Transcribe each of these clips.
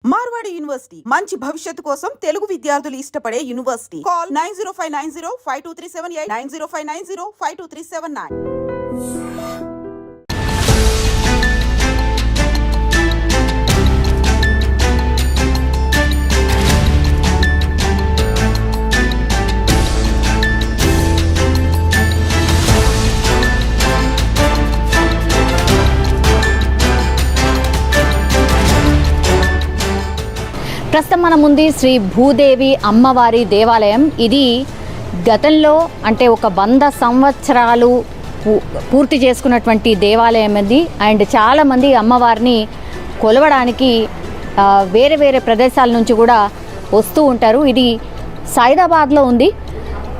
Marwadi university మంచి భవిష్యత్తు కోసం తెలుగు విద్యార్థులు ఇష్టపడే యూనివర్సిటీ. కాల్ 9059052378 9059052379. ప్రస్తుతం మన ముందు శ్రీ భూదేవి అమ్మవారి దేవాలయం. ఇది గతంలో అంటే ఒక 100 సంవత్సరాలు పూర్తి చేసుకున్నటువంటి దేవాలయం ఇది. అండ్ చాలామంది అమ్మవారిని కొలవడానికి వేరే వేరే ప్రదేశాల నుంచి కూడా వస్తూ ఉంటారు. ఇది సైదాబాద్లో ఉంది.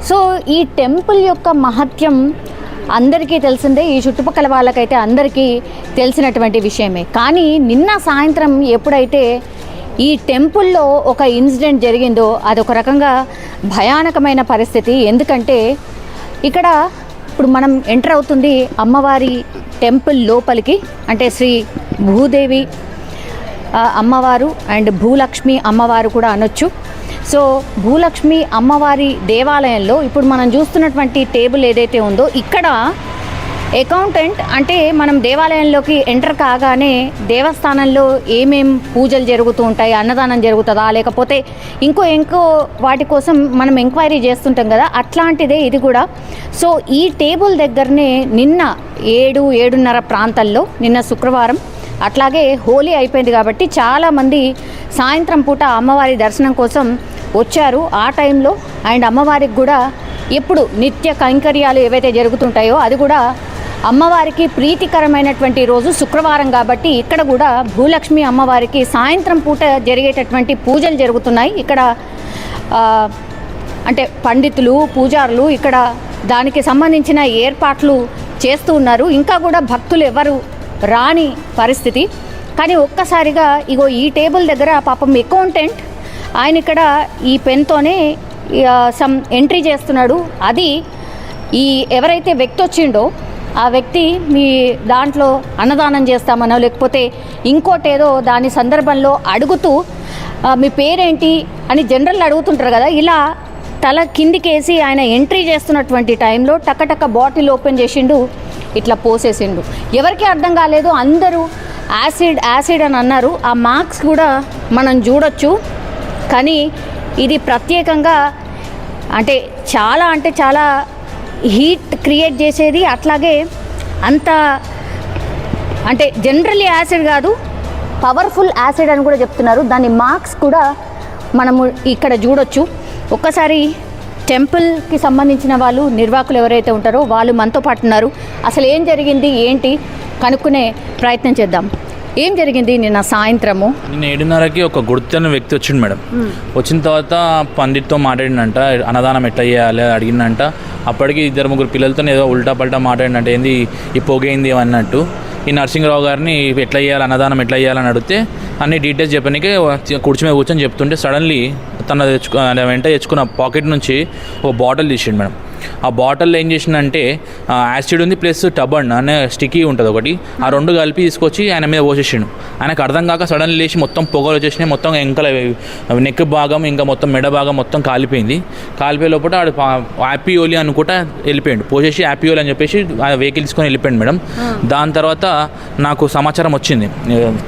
సో ఈ టెంపుల్ యొక్క మహత్యం అందరికీ తెలిసిందే, ఈ చుట్టుపక్కల వాళ్ళకైతే అందరికీ తెలిసినటువంటి విషయమే. కానీ నిన్న సాయంత్రం ఎప్పుడైతే ఈ టెంపుల్లో ఒక ఇన్సిడెంట్ జరిగిందో అదొక రకంగా భయానకమైన పరిస్థితి. ఎందుకంటే ఇక్కడ ఇప్పుడు మనం ఎంటర్ అవుతుంది అమ్మవారి టెంపుల్ లోపలికి, అంటే శ్రీ భూదేవి అమ్మవారు అండ్ భూలక్ష్మి అమ్మవారు కూడా అనొచ్చు. సో భూలక్ష్మి అమ్మవారి దేవాలయంలో ఇప్పుడు మనం చూస్తున్నటువంటి టేబుల్ ఏదైతే ఉందో ఇక్కడ అకౌంటెంట్, అంటే మనం దేవాలయంలోకి ఎంటర్ కాగానే దేవస్థానంలో ఏమేం పూజలు జరుగుతూ ఉంటాయి, అన్నదానం జరుగుతుందా లేకపోతే ఇంకో వాటి కోసం మనం ఎంక్వైరీ చేస్తుంటాం కదా, అట్లాంటిదే ఇది కూడా. సో ఈ టేబుల్ దగ్గరనే నిన్న 7-7:30 ప్రాంతాల్లో, నిన్న శుక్రవారం, అట్లాగే హోలీ అయిపోయింది కాబట్టి చాలామంది సాయంత్రం పూట అమ్మవారి దర్శనం కోసం వచ్చారు ఆ టైంలో. అండ్ అమ్మవారికి కూడా ఎప్పుడు నిత్య కైంకర్యాలు ఏవైతే జరుగుతుంటాయో అది కూడా అమ్మవారికి ప్రీతికరమైనటువంటి రోజు శుక్రవారం కాబట్టి ఇక్కడ కూడా భూలక్ష్మి అమ్మవారికి సాయంత్రం పూట జరిగేటటువంటి పూజలు జరుగుతున్నాయి. ఇక్కడ అంటే పండితులు, పూజారులు ఇక్కడ దానికి సంబంధించిన ఏర్పాట్లు చేస్తూ ఉన్నారు. ఇంకా కూడా భక్తులు ఎవరు రాని పరిస్థితి. కానీ ఒక్కసారిగా ఇగో ఈ టేబుల్ దగ్గర పాపం అకౌంటెంట్ ఆయన ఇక్కడ ఈ పెన్తోనే సమ్ ఎంట్రీ చేస్తున్నాడు. అది ఈ ఎవరైతే వ్యక్తి వచ్చిండో ఆ వ్యక్తి మీ దాంట్లో అన్నదానం చేస్తామనో లేకపోతే ఇంకోటేదో దాని సందర్భంలో అడుగుతూ మీ పేరేంటి అని జనరల్ అడుగుతుంటారు కదా, ఇలా తల కిందికేసి ఆయన ఎంట్రీ చేస్తున్నటువంటి టైంలో టక్కటక్క బాటిల్ ఓపెన్ చేసిండు, ఇట్లా పోసేసిండు. ఎవరికి అర్థం కాలేదు, అందరూ యాసిడ్ అని అన్నారు. ఆ మార్క్స్ కూడా మనం చూడొచ్చు. కానీ ఇది ప్రత్యేకంగా అంటే చాలా హీట్ క్రియేట్ చేసేది. అట్లాగే అంత అంటే జనరల్లీ యాసిడ్ కాదు, పవర్ఫుల్ యాసిడ్ అని కూడా చెప్తున్నారు. దాని మార్క్స్ కూడా మనము ఇక్కడ చూడొచ్చు. ఒక్కసారి టెంపుల్కి సంబంధించిన వాళ్ళు, నిర్వాహకులు ఎవరైతే ఉంటారో వాళ్ళు మనతో పాటు ఉన్నారు. అసలు ఏం జరిగింది ఏంటి కనుక్కునే ప్రయత్నం చేద్దాం. ఏం జరిగింది నిన్న సాయంత్రము? నిన్న 7:30కి ఒక గుర్తైన వ్యక్తి వచ్చిండు మేడం. వచ్చిన తర్వాత పండిట్తో మాట్లాడినంట, అన్నదానం ఎట్లా చేయాలి అడిగిందంట. అప్పటికి 2-3 పిల్లలతో ఏదో ఉల్టా పల్టా మాట్లాడినంట, ఏంది ఈ పొగైంది అన్నట్టు. ఈ నరసింహరావు గారిని ఎట్లా చేయాలి, అన్నదానం ఎట్లా చేయాలని అడిగితే అన్ని డీటెయిల్స్ చెప్పడానికి కుర్చీ మీద కూర్చొని చెప్తుంటే సడన్లీ తన వెంట తెచ్చుకున్న పాకెట్ నుంచి ఒక బాటిల్ తీసిండు మేడం. ఆ బాటిల్లో ఏం చేసిందంటే యాసిడ్ ఉంది ప్లస్ టబన్ అనే స్టిక్కీ ఉంటుంది ఒకటి, ఆ రెండు కలిపి తీసుకొచ్చి ఆయన మీద పోసేసిండు. ఆయనకు అర్థం కాక సడన్లీ లేచి మొత్తం పొగలు వచ్చేసినాయి. మొత్తం వెంకల నెక్ భాగం ఇంకా మొత్తం మెడ భాగం మొత్తం కాలిపోయింది. కాలిపోయే లోపల ఆడు హ్యాపీ ఓలీ అనుకుంటా వెళ్ళిపోయాడు. పోసేసి హ్యాపీ ఓలీ అని చెప్పేసి ఆ వెహికల్ తీసుకొని వెళ్ళిపోయాడు మేడం. దాని తర్వాత నాకు సమాచారం వచ్చింది,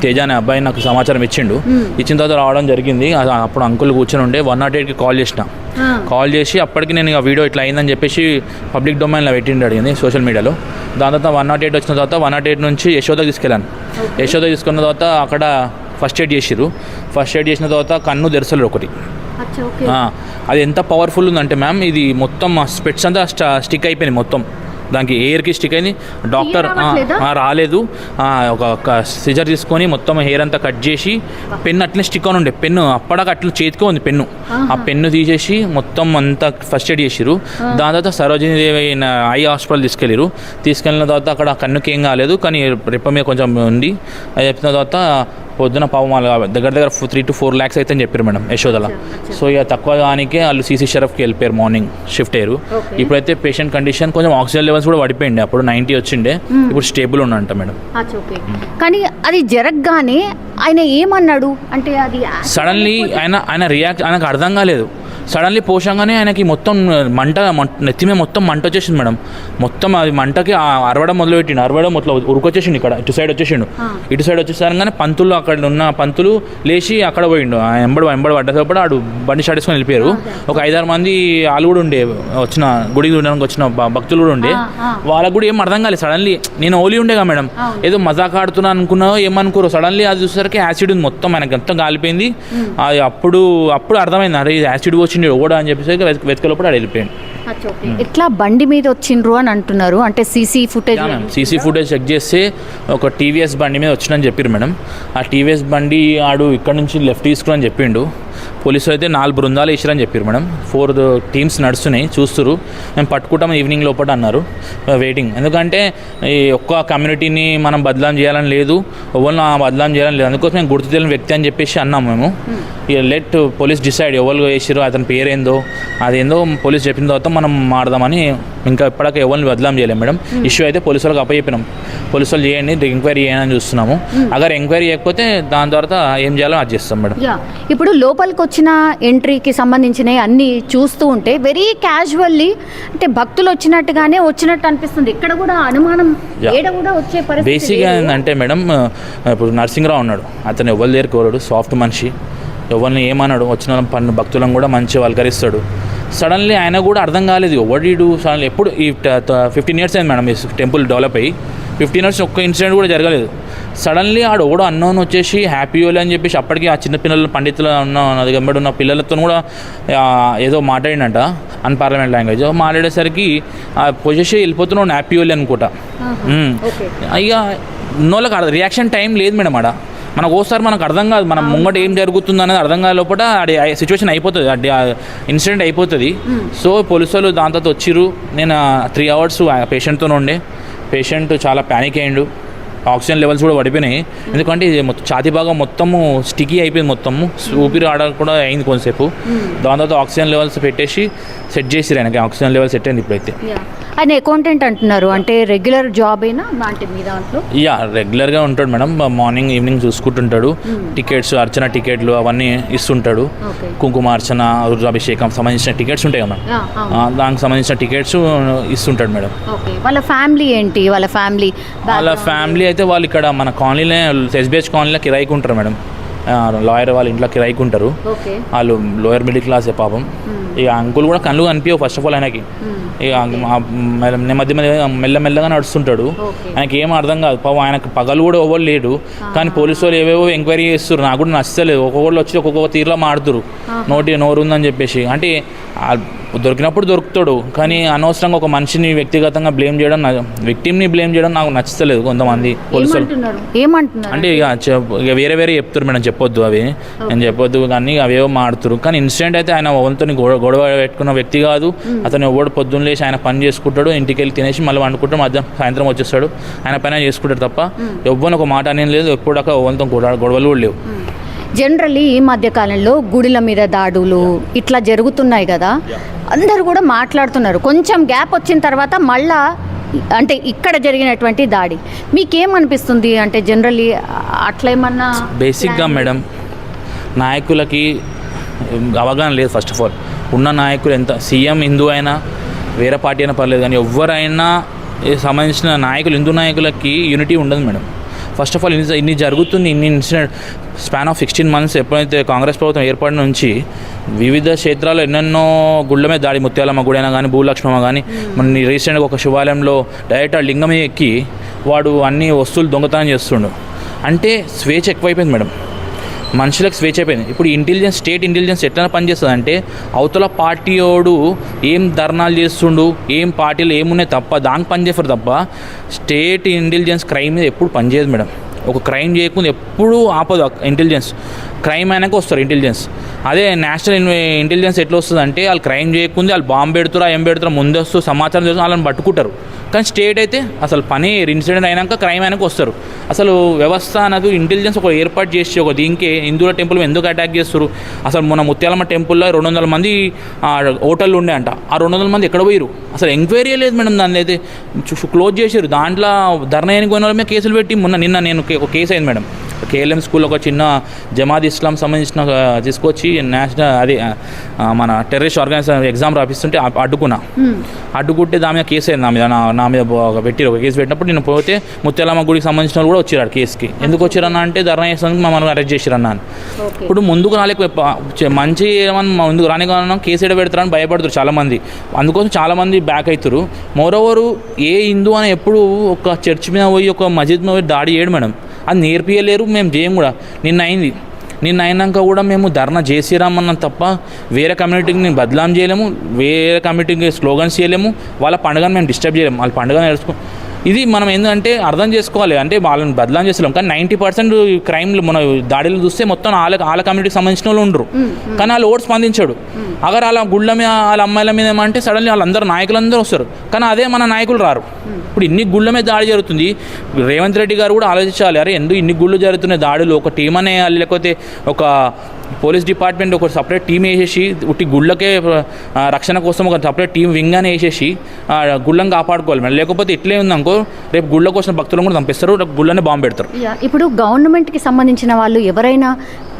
తేజ అనే అబ్బాయి నాకు సమాచారం ఇచ్చిండు. ఇచ్చిన తర్వాత రావడం జరిగింది. అప్పుడు అంకుల్ కూర్చొని ఉండే 108కి కాల్ చేసి అప్పటికి నేను వీడియో ఇట్లా అయిందని చెప్పేసి పబ్లిక్ డొమైన్లో పెట్టిండి అడిగింది సోషల్ మీడియాలో. దాని తర్వాత 108 వచ్చిన తర్వాత 108 నుంచి యశోదకి తీసుకెళ్ళాను. యశోద తీసుకున్న తర్వాత అక్కడ ఫస్ట్ ఎయిడ్ చేసిర్రు. ఫస్ట్ ఎయిడ్ చేసిన తర్వాత కన్ను తెరసలు ఒకటి, అది ఎంత పవర్ఫుల్ ఉందంటే మ్యామ్, ఇది మొత్తం స్పెట్స్ అంతా స్టిక్ అయిపోయింది. మొత్తం దానికి ఎయిర్కి స్టిక్ అయింది. డాక్టర్ రాలేదు, ఒక సిజర్ తీసుకొని మొత్తం హెయిర్ అంతా కట్ చేసి పెన్ను అట్లనే స్టిక్ అని ఉండే, పెన్ను అప్పటికి అట్లా చేతికి ఉంది పెన్ను. ఆ పెన్ను తీసేసి మొత్తం అంతా ఫస్ట్ ఎయిడ్ చేసిరు. దాని తర్వాత సరోజినీదేవి ఐ హాస్పిటల్ తీసుకెళ్ళిన తర్వాత అక్కడ కన్నుకి ఏం కాలేదు, కానీ రెప్ప మీద కొంచెం ఉంది. అది చెప్పిన తర్వాత పొద్దున పాపం వాళ్ళు దగ్గర 3 to 4 lakhs అయితే అని చెప్పారు మేడం యశోదల. సో ఇక తక్కువ దానికే వాళ్ళు సీసీ షరఫ్కి వెళ్ళిపోయారు, మార్నింగ్ షిఫ్ట్ అయ్యారు. ఇప్పుడైతే పేషెంట్ కండిషన్ కొంచెం ఆక్సిజన్ లెవెల్స్ కూడా పడిపోయింది, అప్పుడు 90 వచ్చిండే, ఇప్పుడు స్టేబుల్ ఉన్నంట మేడం. కానీ అది జరగగానే ఆయన ఏమన్నాడు అంటే అది సడన్లీ ఆయన రియాక్ట్ ఆయనకు అర్థం కాలేదు. సడన్లీ పోషంగానే ఆయనకి మొత్తం నెత్తి మీద మొత్తం మంట వచ్చేసింది మేడం. మొత్తం అది మంటకి అరవడం మొదలు ఉరుకొచ్చేసిండు, ఇక్కడ ఇటు సైడ్ వచ్చేసిండు. ఇటు సైడ్ వచ్చేసరిగానే పంతులు, అక్కడ ఉన్న పంతులు లేచి అక్కడ పోయిండు. ఎంబడి పడ్డప్పుడు ఆడు బండి స్టార్ట్ వెళ్ళిపోయారు. ఒక 5-6 మంది వాళ్ళు కూడా ఉండే, వచ్చిన గుడికి ఉండడానికి వచ్చిన భక్తులు కూడా ఉండే. వాళ్ళకు కూడా ఏం అర్థం కాలేదు. సడన్లీ నేను ఓలీ ఉండేగా మేడం, ఏదో మజాక్ ఆడుతున్నా అనుకున్నావు ఏమనుకోరు. సడన్లీ అది చూసేసరికి యాసిడ్ ఉంది మొత్తం, ఆయనకి మొత్తం కాలిపోయింది. అది అప్పుడు అర్థమైంది, అరే ఇది యాసిడ్ వచ్చింది ఓడా అని చెప్పేసి వెతకలోపడు ఆడ వెళ్ళిపోయింది. ఎట్లా బండి మీద వచ్చిండ్రు అని అంటున్నారు, అంటే సీసీ ఫుటేజ్ చెక్ చేస్తే ఒక టీవీఎస్ బండి మీద వచ్చిందని చెప్పారు మేడం. ఆ టీవీఎస్ బండి ఆడు ఇక్కడ నుంచి లెఫ్ట్ తీసుకుని చెప్పిండు. పోలీసులు అయితే 4 బృందాలు వేసారని చెప్పారు మేడం. 4 teams నడుస్తున్నాయి, చూస్తున్నారు. మేము పట్టుకుంటాం ఈవినింగ్ లోపల అన్నారు. వెయిటింగ్, ఎందుకంటే ఈ ఒక్క కమ్యూనిటీని మనం బదలాం చేయాలని లేదు, ఎవరిని బదలాం చేయాలని లేదు. అందుకోసం మేము గుర్తు తెలియని వ్యక్తి అని చెప్పేసి అన్నాం మేము. లెట్ పోలీస్ డిసైడ్ ఎవరు వేసారో అతని పేరేందో అదేందో పోలీస్ చెప్పిన తర్వాత మనం మాడదామని. ఇంకా ఇప్పటికే ఎవరిని బదలాం చేయలేము మేడం. ఇష్యూ అయితే పోలీసు వాళ్ళకి అప్పచెప్పినాం, పోలీసు వాళ్ళు చేయండి, ఎంక్వైరీ చేయాలని చూస్తున్నాము. అగర్ ఎంక్వైరీ చేయకపోతే దాని తర్వాత ఏం చేయాలో అది చేస్తాం మేడం. ఇప్పుడు లోపలికి వచ్చిన ఎంట్రీకి సంబంధించినవి అన్నీ చూస్తూ ఉంటే వెరీ క్యాజువల్లీ అంటే భక్తులు వచ్చినట్టు అనిపిస్తుంది. ఇక్కడ కూడా అనుమానం కూడా వచ్చే పరిస్థితి. బేసిక్గా ఏంటంటే మేడం, ఇప్పుడు నరసింహరావు ఉన్నాడు, అతను ఎవరి దగ్గరికి కోరాడు, సాఫ్ట్ మనిషి, ఎవరిని ఏమన్నాడు, వచ్చిన భక్తులను కూడా మంచిగా వల్కరిస్తాడు. సడన్లీ ఆయన కూడా అర్థం కాలేదు ఎవడు సడన్లీ. ఎప్పుడు ఈ 15 years అయింది మేడం ఈ టెంపుల్ డెవలప్ అయ్యి, 15 years ఒక్క ఇన్సిడెంట్ కూడా జరగలేదు. సడన్లీ ఆడు ఓడో అన్నోన్ వచ్చేసి హ్యాపీ ఓలీ అని చెప్పేసి అప్పటికి ఆ చిన్నపిల్లలు పండితులు అది గంబడి ఉన్న పిల్లలతో కూడా ఏదో మాట్లాడినట అన్పార్లమెంట్ లాంగ్వేజ్ మాట్లాడేసరికి పొజెసి వెళ్ళిపోతున్నాడు హ్యాపీ ఓలీ అనుకుంటా. ఇక ఉన్నోళ్ళకి రియాక్షన్ టైం లేదు మేడం. ఆడ మనకు ఓసారి మనకు అర్థం కాదు, మనం ముంగట ఏం జరుగుతుంది అనేది అర్థం కాదు, లోపల అది సిచ్యువేషన్ అయిపోతుంది, ఇన్సిడెంట్ అయిపోతుంది. సో పోలీసు వాళ్ళు దాంతో వచ్చిర్రు. నేను 3 hours పేషెంట్తో ఉండే. పేషెంట్ చాలా ప్యానిక్ అయ్యిండు, ఆక్సిజన్ లెవెల్స్ కూడా పడిపోయినాయి. ఎందుకంటే ఇది మొత్తం ఛాతీ భాగం మొత్తము స్టికీ అయిపోయింది, మొత్తము ఊపిరి ఆడ కూడా అయింది కొంతసేపు. దాని తర్వాత ఆక్సిజన్ లెవెల్స్ పెట్టేసి సెట్ చేసిరు, ఆయనకి ఆక్సిజన్ లెవెల్ సెట్ అయింది ఇప్పుడైతే. ఆయన అకౌంటెంట్ అంటున్నారు, అంటే రెగ్యులర్ జాబ్ అయినా మీ దాంట్లో? రెగ్యులర్గా ఉంటాడు మేడం, మార్నింగ్ ఈవినింగ్ చూసుకుంటుంటాడు. టికెట్స్, అర్చన టికెట్లు అవన్నీ ఇస్తుంటాడు. కుంకుమార్చన, రుద్రాభిషేకం సంబంధించిన టికెట్స్ ఉంటాయి కదా, దానికి సంబంధించిన టికెట్స్ ఇస్తుంటాడు మేడం. వాళ్ళ ఫ్యామిలీ ఏంటి? వాళ్ళ ఫ్యామిలీ అయితే వాళ్ళు ఇక్కడ మన కాలనీలో ఎస్బిహెచ్ కాలనీలో కిరాయికి ఉంటారు మేడం. లాయర్ వాళ్ళ ఇంట్లో కిరాయికి ఉంటారు. వాళ్ళు లోయర్ మిడిల్ క్లాసే పాపం. ఇక అంకుల్ కూడా కళ్ళు కనిపించవు ఫస్ట్ ఆఫ్ ఆల్ ఆయనకి. ఇక మధ్య మెల్లమెల్లగా నడుస్తుంటాడు. ఆయనకి ఏం అర్థం కాదు పాపం. ఆయనకు పగలు కూడా ఎవరు లేడు, కానీ పోలీసు వాళ్ళు ఏవేవో ఎంక్వైరీ చేస్తారు. నాకు కూడా నచ్చలేదు, ఒక్కొక్కళ్ళు వచ్చి ఒక్కొక్క తీరులో మాడుతురు, నోరు ఉందని చెప్పేసి. అంటే దొరికినప్పుడు దొరుకుతాడు, కానీ అనవసరంగా ఒక మనిషిని వ్యక్తిగతంగా బ్లేమ్ చేయడం, విక్టిమ్ని బ్లేమ్ చేయడం నాకు నచ్చలేదు. కొంతమంది పోలీసులు ఏమంటున్నారు అంటే ఇక వేరే చెప్తారు మేడం, చెప్పొద్దు అవి, నేను చెప్పొద్దు, కానీ అవేవో మాడుతారు. కానీ ఇన్సిడెంట్ అయితే ఆయన ఎవరితో గొడవ పెట్టుకున్న వ్యక్తి కాదు. అతను ఎవడు పొద్దున్న లేచి ఆయన పని చేసుకుంటాడు, ఇంటికి వెళ్ళి తినేసి మళ్ళీ వండుకుంటాడు, సాయంత్రం వచ్చేస్తాడు, ఆయన పైన చేసుకుంటాడు తప్ప ఎవ్వరు ఒక మాట అనేది లేదు. ఎప్పుడు దాకా ఎవరితో గొడవలు కూడా లేవు. జనరల్లీ ఈ మధ్యకాలంలో గుడిల మీద దాడులు ఇట్లా జరుగుతున్నాయి కదా, అందరూ కూడా మాట్లాడుతున్నారు. కొంచెం గ్యాప్ వచ్చిన తర్వాత మళ్ళా అంటే ఇక్కడ జరిగినటువంటి దాడి మీకేమనిపిస్తుంది? అంటే జనరల్లీ అట్లా ఏమన్నా బేసిక్గా మేడం నాయకులకి అవగాహన లేదు. ఫస్ట్ ఆఫ్ ఆల్ ఉన్న నాయకులు ఎంత సీఎం హిందూ అయినా వేరే పార్టీ అయినా పర్లేదు, కానీ ఎవరైనా సంబంధించిన నాయకులు హిందూ నాయకులకి యూనిటీ ఉండదు మేడం. ఫస్ట్ ఆఫ్ ఆల్ ఇన్ని జరుగుతుంది, ఇన్ని ఇన్సిడెంట్ స్పాన్ ఆఫ్ 16 months ఎప్పుడైతే కాంగ్రెస్ ప్రభుత్వం ఏర్పడిన నుంచి వివిధ క్షేత్రాల్లో ఎన్నెన్నో గుళ్ళ మీద దాడి, ముత్యాలమ్మ గుడి అయినా కానీ, భూలక్ష్మమ్మ కానీ, మన రీసెంట్గా ఒక శివాలయంలో డైరెక్ట్ ఆ లింగమే ఎక్కి వాడు అన్ని వస్తువులు దొంగతనం చేస్తుండు. అంటే స్వేచ్ఛ ఎక్కువైపోయింది మేడం, మనుషులకు స్వేచ్ఛ అయిపోయింది. ఇప్పుడు స్టేట్ ఇంటెలిజెన్స్ ఎట్లా పనిచేస్తుంది అంటే అవతల పార్టీయోడు ఏం ధర్నాలు చేస్తుండు, ఏం పార్టీలు ఏమున్నాయి తప్ప దానికి పనిచేస్తారు తప్ప స్టేట్ ఇంటెలిజెన్స్ క్రైమ్ మీద ఎప్పుడు పనిచేయదు మేడం. ఒక క్రైమ్ చేయకుండా ఎప్పుడూ ఆపదు ఇంటెలిజెన్స్. క్రైమ్ అయినాక వస్తారు ఇంటెలిజెన్స్. అదే నేషనల్ ఇంటెలిజెన్స్ ఎట్లా వస్తుంది అంటే వాళ్ళు క్రైమ్ చేయకుండా వాళ్ళు బాంబు పెడుతురా ఏం పెడుతురా ముందు వస్తూ సమాచారం చేస్తూ వాళ్ళని పట్టుకుంటారు. కానీ స్టేట్ అయితే అసలు పని ఇన్సిడెంట్ అయినాక క్రైమ్ అయినాక వస్తారు. అసలు వ్యవస్థ నాకు ఇంటెలిజెన్స్ ఒక ఏర్పాటు చేసి ఒక దీనికి హిందువుల టెంపుల్ ఎందుకు అటాక్ చేస్తారు? అసలు మన ముత్యాలమ్మ టెంపుల్లో 200 మంది హోటళ్ళు ఉండే అంట. ఆ 200 మంది ఎక్కడ పోయారు? అసలు ఎంక్వైరీ లేదు మేడం. దాన్ని అయితే క్లోజ్ చేశారు. దాంట్లో ధర్నా అయిన వాళ్ళ మీద కేసులు పెట్టి నిన్న నేను ఒక కేసు అయింది మేడం. కేఎల్ఎం స్కూల్లో ఒక చిన్న జమాత్ ఇస్లాం సంబంధించిన తీసుకొచ్చి నేషనల్ అది మన టెర్రరిస్ట్ ఆర్గనైజేషన్ ఎగ్జామ్ రాపిస్తుంటే అడ్డుకుంటే దాని మీద కేసు అయింది. నా మీద పెట్టి ఒక కేసు పెట్టినప్పుడు నేను పోతే ముత్యాలమ్మ గుడికి సంబంధించిన వాళ్ళు కూడా వచ్చారు కేసుకి. ఎందుకు వచ్చారన్నా అంటే ధర్నా చేసినందుకు మమ్మల్ని అరెస్ట్ చేశారన్నా. ఇప్పుడు ముందుకు రాలేక మంచి ఏమన్నా ముందుకు రానికన్నా కేసు ఎడ పెడతారని భయపడతారు చాలామంది. అందుకోసం చాలామంది బ్యాక్ అవుతారు. మోరోవరు ఏ హిందూ అని ఎప్పుడు ఒక చర్చ్ మీద పోయి ఒక మస్జిద్ మీద పోయి దాడి చేయడు మేడం. అది నేర్పియలేరు, మేము చేయం కూడా. నిన్న అయినాక కూడా మేము ధర్నా చేసిరామన్నాం తప్ప వేరే కమ్యూనిటీకి నేను బదలాం చేయలేము, వేరే కమ్యూనిటీకి స్లోగన్స్ చేయలేము, వాళ్ళ పండుగను మేము డిస్టర్బ్ చేయలేము. వాళ్ళ పండుగ నేర్చుకో ఇది మనం ఏంటంటే అర్థం చేసుకోవాలి. అంటే వాళ్ళని బదలాం చేస్తున్నాం. కానీ 90% క్రైమ్లు మన దాడులు చూస్తే మొత్తం వాళ్ళ కమ్యూనిటీకి సంబంధించిన వాళ్ళు ఉండరు. కానీ వాళ్ళు ఓటు స్పందించాడు. అగర్ వాళ్ళ గుళ్ళ మీద వాళ్ళ అమ్మాయిల మీద ఏమంటే సడన్లీ వాళ్ళందరూ నాయకులందరూ వస్తారు. కానీ అదే మన నాయకులు రారు. ఇప్పుడు ఇన్ని గుళ్ళ మీద దాడి జరుగుతుంది. రేవంత్ రెడ్డి గారు కూడా ఆలోచించాలి. అరే ఎందుకు ఇన్ని గుళ్ళు జరుగుతున్నాయి దాడులు? ఒక టీం అనే లేకపోతే ఒక పోలీస్ డిపార్ట్మెంట్ ఒక సపరేట్ టీం వేసేసి ఉట్టి గుళ్ళకే రక్షణ కోసం ఒక సపరేట్ టీం వింగ్ అని వేసేసి గుళ్ళని కాపాడుకోవాలి మేడం. లేకపోతే ఇట్లే ఉందనుకో రేపు గుళ్ళ కోసం భక్తులను కూడా చంపిస్తారు, గుళ్ళని బాంబు పెడతారు. ఇప్పుడు గవర్నమెంట్కి సంబంధించిన వాళ్ళు ఎవరైనా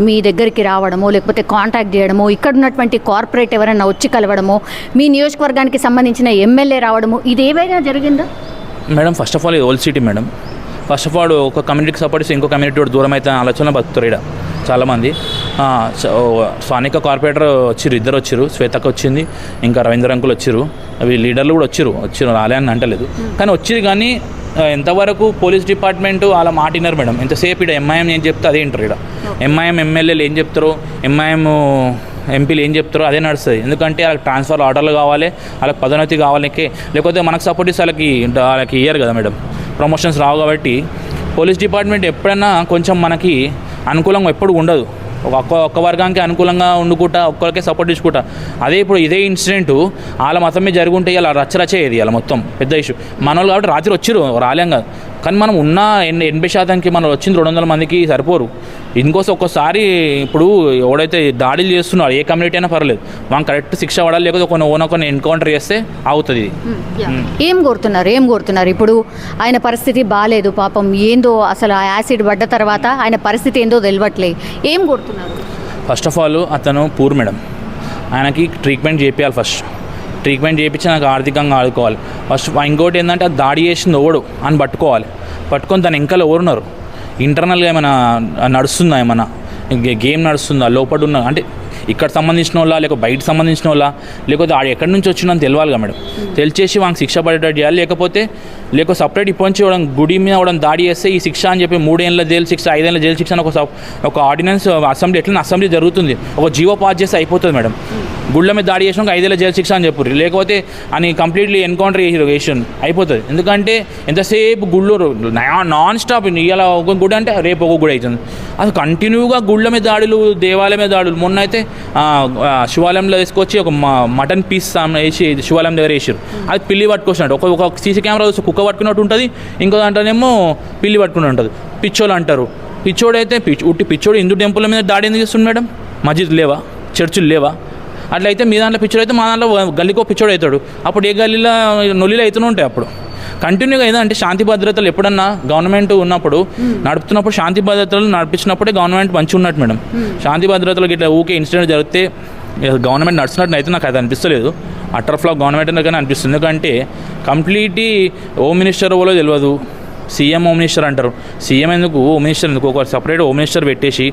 మీ దగ్గరికి రావడమో లేకపోతే కాంటాక్ట్ చేయడమో, ఇక్కడ ఉన్నటువంటి కార్పొరేట్ ఎవరైనా వచ్చి కలవడమో, మీ నియోజకవర్గానికి సంబంధించిన ఎమ్మెల్యే రావడమో, ఇది ఏవైనా జరిగిందా మేడం? ఫస్ట్ ఆఫ్ ఆల్ ఇది old city madam. First of all ఒక కమ్యూనిటీకి సపోర్ట్ చేసి ఇంకో కమ్యూనిటీ దూరం అయితే ఆలోచన బతుకుతారు ఇక్కడ చాలామంది. స్థానిక కార్పొరేటర్ వచ్చారు, ఇద్దరు వచ్చారు. శ్వేతకు వచ్చింది, ఇంకా రవీంద్ర అంకుల్ వచ్చారు. అవి లీడర్లు కూడా వచ్చారు రాలేని అంటలేదు. కానీ వచ్చింది. కానీ ఎంతవరకు పోలీస్ డిపార్ట్మెంట్ అలా మాట విన్నారు మేడం. ఎంతసేపు ఇక్కడ ఎంఐఎం ఏం చెప్తే అదే వింటారు. ఇక్కడ ఎంఐఎం ఎమ్మెల్యేలు ఏం చెప్తారో, ఎంఐఎం ఎంపీలు ఏం చెప్తారో అదే నడుస్తుంది. ఎందుకంటే వాళ్ళకి ట్రాన్స్ఫర్ ఆర్డర్లు కావాలి, వాళ్ళకి పదోన్నతి కావాలకే. లేకపోతే మనకు సపోర్ట్ ఇస్తే వాళ్ళకి ఇయ్యరు కదా మేడం, ప్రమోషన్స్ రావు. కాబట్టి పోలీస్ డిపార్ట్మెంట్ ఎప్పుడైనా కొంచెం మనకి అనుకూలంగా ఎప్పుడు ఉండదు. ఒక్క వర్గానికి అనుకూలంగా ఉండుకుంటా ఒక్కరికే సపోర్ట్ ఇచ్చుకుంటా. అదే ఇప్పుడు ఇదే ఇన్సిడెంట్ వాళ్ళ మతం మీద జరుగుంటే ఇలా రచ్చరచేది అలా మొత్తం పెద్ద ఇష్యూ. మన వాళ్ళు కాబట్టి రాత్రి వచ్చిరు రాలేం కాదు. కానీ మనం ఉన్న 80% మనం వచ్చింది 200 మందికి సరిపోరు. ఇంకోసం ఒక్కసారి ఇప్పుడు ఎవడైతే దాడులు చేస్తున్నాడు ఏ కమ్యూనిటీ అయినా పర్లేదు, మనం కరెక్ట్ శిక్ష పడాలి. లేకపోతే కొన్ని ఎన్కౌంటర్ చేస్తే అవుతుంది. ఏం కోరుతున్నారు ఇప్పుడు? ఆయన పరిస్థితి బాగాలేదు పాపం. ఏందో అసలు ఆ యాసిడ్ పడ్డ తర్వాత ఆయన పరిస్థితి ఏందో తెలియట్లేదు. ఏం కోరుతున్నారు? ఫస్ట్ ఆఫ్ ఆల్ అతను పూర్ మేడం. ఆయనకి ట్రీట్మెంట్ చేయించాలి. ఫస్ట్ ట్రీట్మెంట్ చేయించి నాకు ఆర్థికంగా ఆడుకోవాలి ఫస్ట్. ఇంకోటి ఏంటంటే అది దాడి చేసింది ఎవడు అని పట్టుకొని దాని ఇంకా ఎవరున్నారు, ఇంటర్నల్గా ఏమైనా నడుస్తుందా, ఏమైనా గేమ్ నడుస్తుందా, లోపల ఉన్న అంటే ఇక్కడ సంబంధించిన వాళ్ళ లేకపోతే బయట సంబంధించిన వాళ్ళ లేకపోతే ఆడు ఎక్కడి నుంచి వచ్చిందని తెలియాలిగా మేడం. తెలిసేసి వాళ్ళకి శిక్ష పడేటట్టు చేయాలి. లేకపోతే సపరేట్ ఇప్పటి నుంచి ఇవ్వడం గుడి మీద ఇవ్వడం దాడి చేస్తే ఈ శిక్ష అని చెప్పి 3 ఏళ్ళ జైలు శిక్ష 5 ఏళ్ళ జైలు శిక్ష అని ఒక ఆర్డినెన్స్ అసెంబ్లీ ఎట్లా అసెంబ్లీ జరుగుతుంది, ఒక జీవో పాస్ చేస్తే అయిపోతుంది మేడం. గుళ్ళ మీద దాడి చేసిన 5 ఏళ్ళ జైలు శిక్ష అని చెప్పారు. లేకపోతే అని కంప్లీట్లీ ఎన్కౌంటర్ చేసి అయిపోతుంది. ఎందుకంటే ఎంతసేపు గుళ్ళు నాన్ స్టాప్ ఇవాళ ఒక గుడి అంటే రేపు ఒక గుడి అవుతుంది. అసలు కంటిన్యూగా గుళ్ళ మీద దాడులు, దేవాలయం మీద దాడులు. మొన్న అయితే శివాలయంలో తీసుకొచ్చి ఒక మటన్ పీస్ వేసి శివాలయం దగ్గర వేసారు. అది పిల్లి పట్టుకొచ్చినట్టు ఒక సీసీ కెమెరా చూసి కుక్క పట్టుకున్నట్టు ఉంటుంది, ఇంకో దాంట్లోనేమో పిల్లి పట్టుకున్నట్టు ఉంటుంది. పిచ్చోళ్ళు అంటారు. పిచ్చోడైతే పిచ్చోడు హిందూ టెంపుల్ మీద దాడి ఎందుకు చేస్తుంది మేడం? మస్జిద్ లేవా, చర్చిలు లేవా? అట్లయితే మీ దాంట్లో పిచ్చోడు అయితే మా దాంట్లో గల్లీకో పిచ్చోడు అవుతాడు. అప్పుడు ఏ గల్లీలో నొల్లిలో అవుతూనే ఉంటాయి. అప్పుడు కంటిన్యూగా ఏదంటే శాంతి భద్రతలు ఎప్పుడన్నా గవర్నమెంట్ ఉన్నప్పుడు నడుపుతున్నప్పుడు శాంతి భద్రతలు నడిపించినప్పుడే గవర్నమెంట్ మంచిగా ఉన్నట్టు మేడం. శాంతి భద్రతలకు ఇట్లా ఊకే ఇన్సిడెంట్ జరిగితే గవర్నమెంట్ నడుస్తున్నట్టు అయితే నాకు అది అనిపిస్తలేదు. అటర్ ఫ్లాప్ గవర్నమెంట్ కానీ అనిపిస్తుంది. ఎందుకంటే కంప్లీట్లీ హోమ్ మినిస్టర్ ఎవరో తెలియదు, సీఎం హోమ్ మినిస్టర్ అంటారు. సీఎం ఎందుకు, హోమ్ మినిస్టర్ ఎందుకు? ఒక సపరేట్ హోమ్ మినిస్టర్ పెట్టేసి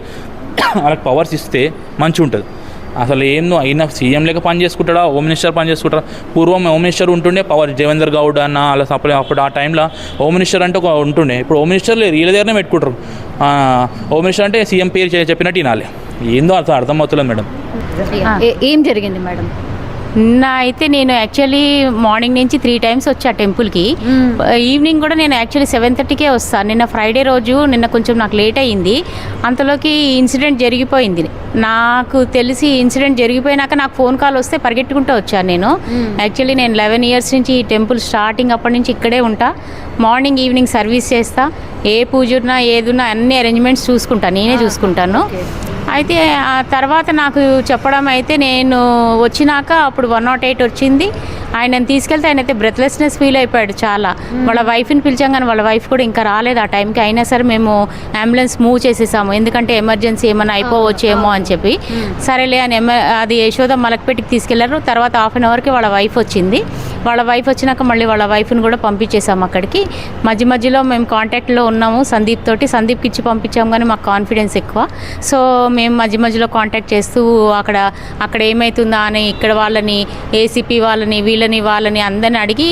వాళ్ళకి పవర్స్ ఇస్తే మంచిగా ఉంటుంది. అసలు ఏందో అయినా సీఎం లేక పని చేసుకుంటాడా, హోమ్ మినిస్టర్ పని చేసుకుంటారా? పూర్వం హోమ్ మినిస్టర్ ఉంటుండే పవర్, దేవేందర్ గౌడ్ అన్న అలా అప్పుడు ఆ టైంలో హోమ్ మినిస్టర్ అంటే ఒక ఉంటుండే. ఇప్పుడు హోమ్ మినిస్టర్ లేదు, వీళ్ళ దగ్గరనే పెట్టుకుంటారు. హోమ్ మినిస్టర్ అంటే సీఎం పేరు చెప్పినట్టు వినాలి. ఏందో అర్థమవుతలేదు మేడం. ఏం జరిగింది మేడం? అయితే నేను యాక్చువల్లీ మార్నింగ్ నుంచి 3 times వచ్చా టెంపుల్కి. ఈవినింగ్ కూడా నేను యాక్చువల్లీ 7:30కే వస్తాను. నిన్న ఫ్రైడే రోజు కొంచెం నాకు లేట్ అయ్యింది. అంతలోకి ఇన్సిడెంట్ జరిగిపోయింది. నాకు తెలిసి ఇన్సిడెంట్ జరిగిపోయినాక నాకు ఫోన్ కాల్ వస్తే పరిగెట్టుకుంటూ వచ్చాను నేను. యాక్చువల్లీ నేను 11 years నుంచి ఈ టెంపుల్ స్టార్టింగ్ అప్పటి నుంచి ఇక్కడే ఉంటా. మార్నింగ్ ఈవినింగ్ సర్వీస్ చేస్తా. ఏ పూజ ఉన్నా ఏదున్నా అన్ని అరేంజ్మెంట్స్ చూసుకుంటాను, నేనే చూసుకుంటాను. అయితే ఆ తర్వాత నాకు చెప్పడం అయితే నేను వచ్చినాక అప్పుడు 108 వచ్చింది. ఆయనను తీసుకెళ్తే ఆయన అయితే బ్రెత్లెస్నెస్ ఫీల్ అయిపోయాడు చాలా. వాళ్ళ వైఫ్ని పిలిచాం కానీ వాళ్ళ వైఫ్ కూడా ఇంకా రాలేదు ఆ టైంకి. అయినా సరే మేము అంబులెన్స్ మూవ్ చేసేసాము, ఎందుకంటే ఎమర్జెన్సీ ఏమైనా అయిపోవచ్చేమో అని చెప్పి. సరేలే అని అది యశోద మలక్పేటకి తీసుకెళ్లారు. తర్వాత 1/2 hourకి వాళ్ళ వైఫ్ వచ్చింది. వాళ్ళ వైఫ్ వచ్చినాక మళ్ళీ వాళ్ళ వైఫ్ని కూడా పంపించేసాము అక్కడికి. మధ్యలో మేము కాంటాక్ట్లో ఉన్నాము సందీప్ తోటి. సందీప్కి ఇచ్చి పంపించాము కానీ మాకు కాన్ఫిడెన్స్ ఎక్కువ. సో మేము మధ్యలో కాంటాక్ట్ చేస్తూ అక్కడ ఏమవుతుందా అని ఇక్కడ వాళ్ళని, ఏసీపీ వాళ్ళని అందరిని అడిగి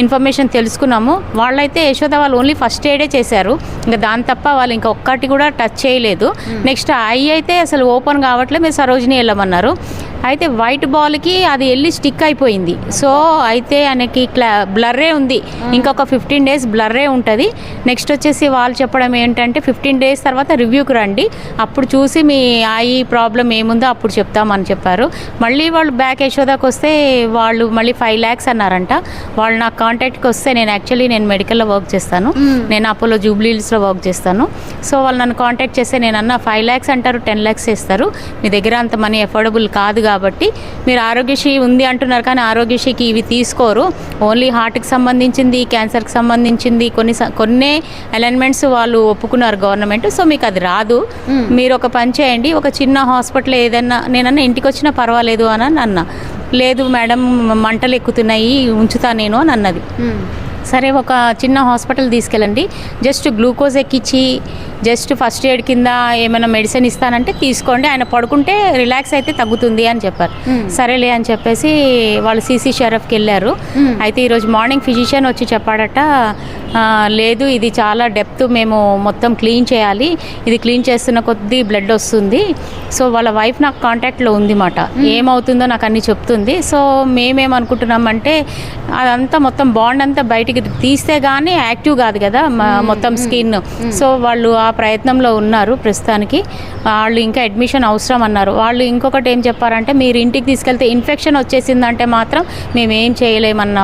ఇన్ఫర్మేషన్ తెలుసుకున్నాము. వాళ్ళైతే యశోద వాళ్ళు ఓన్లీ ఫస్ట్ ఎయిడే చేశారు, ఇంకా దాని తప్ప వాళ్ళు ఇంకా ఒక్కటి కూడా టచ్ చేయలేదు. నెక్స్ట్ ఐ అయితే అసలు ఓపెన్ కావట్లేదు, మీరు సరోజిని వెళ్ళమన్నారు. అయితే వైట్ బాల్కి అది వెళ్ళి స్టిక్ అయిపోయింది. సో అయితే ఆయనకి బ్లర్రే ఉంది, ఇంకొక 15 days బ్లర్రే ఉంటుంది. నెక్స్ట్ వచ్చేసి వాళ్ళు చెప్పడం ఏంటంటే 15 days తర్వాత రివ్యూకి రండి, అప్పుడు చూసి మీ ఐ ప్రాబ్లం ఏముందో అప్పుడు చెప్తామని చెప్పారు. మళ్ళీ వాళ్ళు బ్యాక్ యశోదాకి వస్తే వాళ్ళు మళ్ళీ 5 lakhs అన్నారంట. వాళ్ళు నాకు కాంటాక్ట్కి వస్తే నేను మెడికల్లో వర్క్ చేస్తాను, నేను అపోలో జూబ్లీహిల్స్లో వర్క్ చేస్తాను. సో వాళ్ళు నన్ను కాంటాక్ట్ చేస్తే నేను అన్న 5 lakhs అంటారు, 10 lakhs ఇస్తారు, మీ దగ్గర అంత మనీ అఫోర్డబుల్ కాదు కాబట్టి మీరు ఆరోగ్యశ్రీ ఉంది అంటున్నారు కానీ ఆరోగ్యశ్రీకి ఇవి తీసుకోరు, ఓన్లీ హార్ట్కి సంబంధించింది, క్యాన్సర్కి సంబంధించింది కొన్ని అలైన్మెంట్స్ వాళ్ళు ఒప్పుకున్నారు గవర్నమెంట్. సో మీకు అది రాదు, మీరు ఒక పని చేయండి, ఒక చిన్న హాస్పిటల్ ఏదన్నా, నేనన్నా ఇంటికి వచ్చినా పర్వాలేదు అని అన్నా. లేదు మేడం మంటలు ఎక్కుతున్నాయి ఉంచుతా నేను అని అన్నది. సరే ఒక చిన్న హాస్పిటల్ తీసుకెళ్ళండి, జస్ట్ గ్లూకోజ్ ఎక్కించి జస్ట్ ఫస్ట్ ఎయిడ్ కింద ఏమైనా మెడిసిన్ ఇస్తానంటే తీసుకోండి, ఆయన పడుకుంటే రిలాక్స్ అయితే తగ్గుతుంది అని చెప్పారు. సరేలే అని చెప్పేసి వాళ్ళు సిసి షరఫ్కి వెళ్ళారు. అయితే ఈరోజు మార్నింగ్ ఫిజిషియన్ వచ్చి చెప్పాడట, లేదు ఇది చాలా డెప్త్, మేము మొత్తం క్లీన్ చేయాలి, ఇది క్లీన్ చేస్తున్న కొద్దీ బ్లడ్ వస్తుంది. సో వాళ్ళ వైఫ్ నాకు కాంటాక్ట్లో ఉంది మాట, ఏమవుతుందో నాకు అన్నీ చెప్తుంది. సో మేమేమనుకుంటున్నామంటే అదంతా మొత్తం బాండ్ అంతా బయటికి తీస్తే కానీ యాక్టివ్ కాదు కదా మొత్తం స్కిన్. సో వాళ్ళు ఆ ప్రయత్నంలో ఉన్నారు ప్రస్తుతానికి. వాళ్ళు ఇంకా అడ్మిషన్ అవసరం అన్నారు. వాళ్ళు ఇంకొకటి ఏం చెప్పారంటే, మీరు ఇంటికి తీసుకెళ్తే ఇన్ఫెక్షన్ వచ్చేసిందంటే మాత్రం మేమేం చేయలేమన్న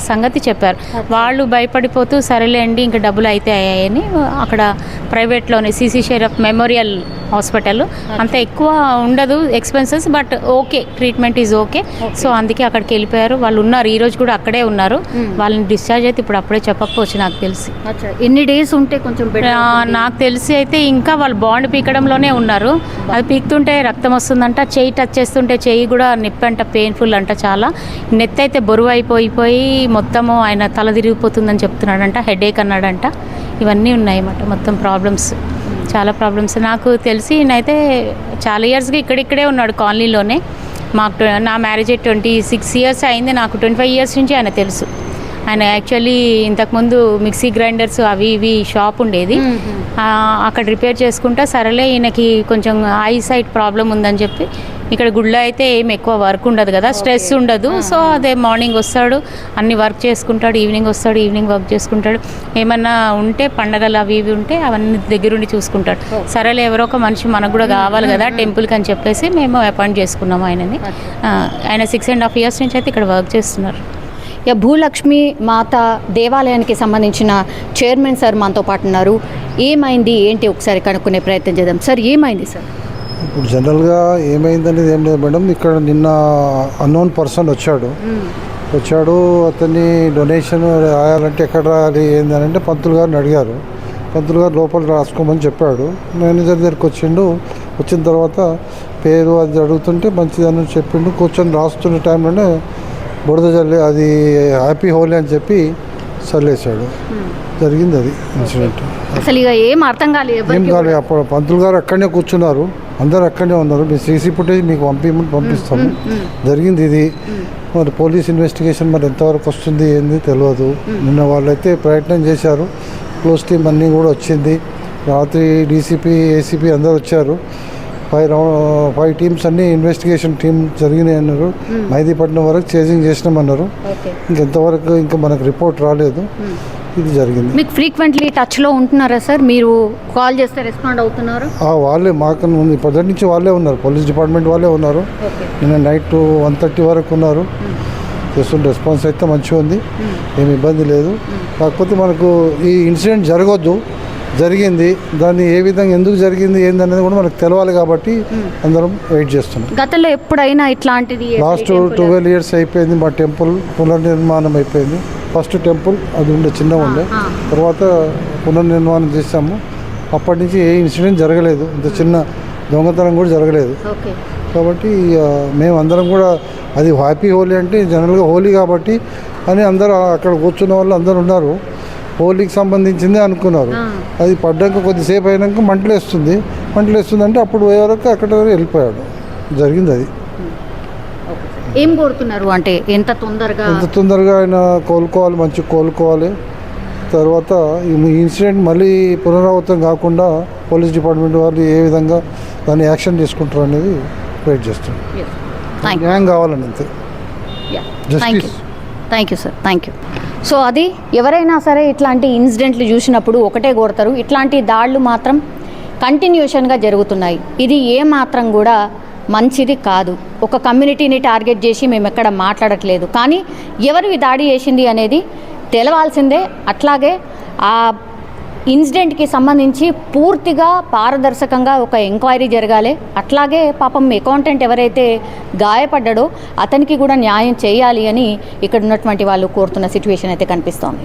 సంగతి చెప్పారు. వాళ్ళు భయపడిపోతూ సరేలేండి ఇంకా డబ్బులు అయితే అయ్యాయని అక్కడ ప్రైవేట్లోనే సిసి షరఫ్ మెమోరియల్ హాస్పిటల్, అంత ఎక్కువ ఉండదు expenses, but okay treatment is okay. So అందుకే అక్కడికి వెళ్ళిపోయారు. వాళ్ళు ఉన్నారు, ఈరోజు కూడా అక్కడే ఉన్నారు. వాళ్ళని డిశ్చార్జ్ అయితే ఇప్పుడు అప్పుడే చెప్పకపోవచ్చు నాకు తెలిసి. ఎన్ని డేస్ ఉంటే కొంచెం నాకు తెలిసి అయితే ఇంకా వాళ్ళు బాండ్ పీకడంలోనే ఉన్నారు. అది పీకుతుంటే రక్తం వస్తుందంట, చెయ్యి టచ్ చేస్తుంటే చెయ్యి కూడా నొప్పి అంట, పెయిన్ఫుల్ అంట చాలా. నెత్తి అయితే బరువు అయిపోయి మొత్తము ఆయన తల తిరిగిపోతుందని చెప్తున్నాడంట, హెడేక్ అన్నాడంట. ఇవన్నీ ఉన్నాయి అన్నమాట మొత్తం ప్రాబ్లమ్స్, చాలా ప్రాబ్లమ్స్. నాకు తెలిసి నేనైతే చాలా ఇయర్స్గా ఇక్కడిక్కడే ఉన్నాడు కాలనీలోనే. నా మ్యారేజ్ 26 years అయింది, నాకు 25 years నుంచి ఆయన తెలుసు. ఆయన యాక్చువల్లీ ఇంతకుముందు మిక్సీ గ్రైండర్స్ అవి ఇవి షాప్ ఉండేది, అక్కడ రిపేర్ చేసుకుంటా. సరేలే ఈయనకి కొంచెం ఐ సైట్ ప్రాబ్లం ఉందని చెప్పి ఇక్కడ గుళ్ళో అయితే ఏం ఎక్కువ వర్క్ ఉండదు కదా, స్ట్రెస్ ఉండదు. సో అదే మార్నింగ్ వస్తాడు, అన్ని వర్క్ చేసుకుంటాడు, ఈవినింగ్ వస్తాడు, ఈవినింగ్ వర్క్ చేసుకుంటాడు. ఏమన్నా ఉంటే పండగలు అవి ఇవి ఉంటే అవన్నీ దగ్గరుండి చూసుకుంటాడు. సరేలే ఎవరో ఒక మనిషి మనకు కూడా కావాలి కదా టెంపుల్కి అని చెప్పేసి మేము అపాయింట్ చేసుకున్నాము ఆయనని. ఆయన 6.5 years నుంచి అయితే ఇక్కడ వర్క్ చేస్తున్నారు. భూలక్ష్మి మాత దేవాలయానికి సంబంధించిన చైర్మన్ సార్ మనతో పాటు ఉన్నారు. ఏమైంది ఏంటి ఒకసారి కనుక్కునే ప్రయత్నం చేద్దాం. సార్ ఏమైంది సార్? ఇప్పుడు జనరల్గా ఏమైందనేది ఏం లేదు మేడం, ఇక్కడ నిన్న అన్నోన్ పర్సన్ వచ్చాడు. అతన్ని డొనేషన్ రాయాలంటే ఎక్కడ రాయాలి ఏందని అంటే పంతులు గారిని అడిగారు. పంతులు గారు లోపల రాసుకోమని చెప్పాడు. మేనేజర్ దగ్గరికి వచ్చిన తర్వాత పేరు అది అడుగుతుంటే మంచిదని చెప్పిండు. కూర్చొని రాస్తున్న టైంలోనే బురద జల్లి అది హ్యాపీ హోలీ అని చెప్పి చల్లేశాడు. జరిగింది అది ఇన్సిడెంట్. అసలు ఇక ఏం అర్థం కాలేదు. అప్పుడు పంతులు గారు అక్కడనే కూర్చున్నారు, అందరు అక్కడనే ఉన్నారు. మీ సీసీ ఫుటేజ్ మీకు పంపిస్తాము. జరిగింది ఇది. మరి పోలీస్ ఇన్వెస్టిగేషన్ మరి ఎంతవరకు వస్తుంది ఏంది తెలియదు. నిన్న వాళ్ళైతే ప్రయత్నం చేశారు, క్లోజ్ టీమ్ అన్నీ కూడా వచ్చింది. రాత్రి డీసీపీ ఏసీపీ అందరు వచ్చారు. ఫైవ్ టీమ్స్ అన్ని ఇన్వెస్టిగేషన్ టీమ్ జరిగినాయి అన్నారు. మైదీపట్నం వరకు చేజింగ్ చేసినామన్నారు. ఇంకెంతవరకు ఇంకా మనకు రిపోర్ట్ రాలేదు. ఇది జరిగింది. మీకు ఫ్రీక్వెంట్లీ టచ్లో ఉంటున్నారా సార్? మీరు కాల్ చేస్తే రెస్పాండ్ అవుతున్నారు? వాళ్ళే మాకన్నా ఉంది, పొద్దున్న నుంచి వాళ్ళే ఉన్నారు, పోలీస్ డిపార్ట్మెంట్ వాళ్ళే ఉన్నారు. నిన్న నైట్ 1:30 వరకు ఉన్నారు. చేస్తున్న రెస్పాన్స్ అయితే మంచిగా ఉంది, ఏమి ఇబ్బంది లేదు. కాకపోతే మనకు ఈ ఇన్సిడెంట్ జరగొద్దు, జరిగింది, దాన్ని ఏ విధంగా ఎందుకు జరిగింది ఏందనేది కూడా మనకు తెలవాలి కాబట్టి అందరం వెయిట్ చేస్తున్నాం. గతంలో ఎప్పుడైనా ఇట్లాంటిది లాస్ట్ 12 years అయిపోయింది. మా టెంపుల్ పునర్నిర్మాణం అయిపోయింది. ఫస్ట్ టెంపుల్ అది ఉండే చిన్నగా ఉండే, తర్వాత పునర్నిర్మాణం చేసాము. అప్పటి నుంచి ఏ ఇన్సిడెంట్ జరగలేదు, ఇంత చిన్న దొంగతనం కూడా జరగలేదు. కాబట్టి మేము అందరం కూడా అది హ్యాపీ హోలీ అంటే జనరల్గా హోలీ కాబట్టి అని అందరూ అక్కడ కూర్చున్న వాళ్ళు అందరూ ఉన్నారు, హోలీకి సంబంధించిందే అనుకున్నారు. అది పడ్డాక కొద్దిసేపు అయినాక మంటలేస్తుంది అంటే అప్పుడు పోయే వరకు అక్కడ వెళ్ళిపోయాడు. జరిగింది అది. ఏం కోరుతున్నారు అంటే ఎంత తొందరగా ఆయన కోలుకోవాలి, మంచిగా కోలుకోవాలి. తర్వాత ఈ ఇన్సిడెంట్ మళ్ళీ పునరావృతం కాకుండా పోలీస్ డిపార్ట్మెంట్ వాళ్ళు ఏ విధంగా దాన్ని యాక్షన్ తీసుకుంటారు అనేది వెయిట్ చేస్తున్నాం. న్యాయం కావాలని అంతే. Thank you sir, thank you. So అది ఎవరైనా సరే ఇట్లాంటి ఇన్సిడెంట్లు చూసినప్పుడు ఒకటే కోరుతారు, ఇట్లాంటి దాడులు మాత్రం కంటిన్యూషన్గా జరుగుతున్నాయి, ఇది ఏ మాత్రం కూడా మంచిది కాదు. ఒక కమ్యూనిటీని టార్గెట్ చేసి మేము ఎక్కడ మాట్లాడట్లేదు, కానీ ఎవరు ఈ దాడి చేసింది అనేది తెలవాల్సిందే. అట్లాగే ఆ ఇన్సిడెంట్కి సంబంధించి పూర్తిగా పారదర్శకంగా ఒక ఎంక్వైరీ జరగాలి. అట్లాగే పాపం అకౌంటెంట్ ఎవరైతే గాయపడ్డాడో అతనికి కూడా న్యాయం చేయాలి అని ఇక్కడ ఉన్నటువంటి వాళ్ళు కోరుతున్న సిచ్యువేషన్ అయితే కనిపిస్తోంది.